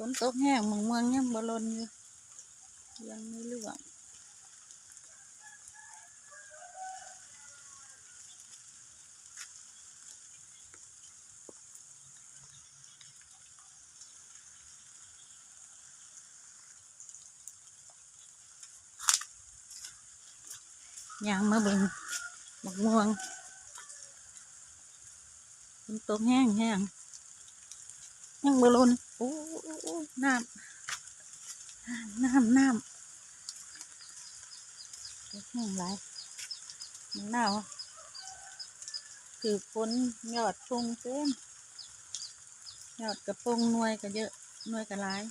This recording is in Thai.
ฝนตกแห้งเมืองยังบ่ลนอยู่ยังไม่ร่วงยางมาเบิ่งบักม่วงฝนตกแห้งยังบ่ลนโอ้น้ำตกแห้งหลายมันหนาวคือฝนยอดพุ่งเต็มยอดกระพงหน่วยก็เยอะหน่วยก็หลาย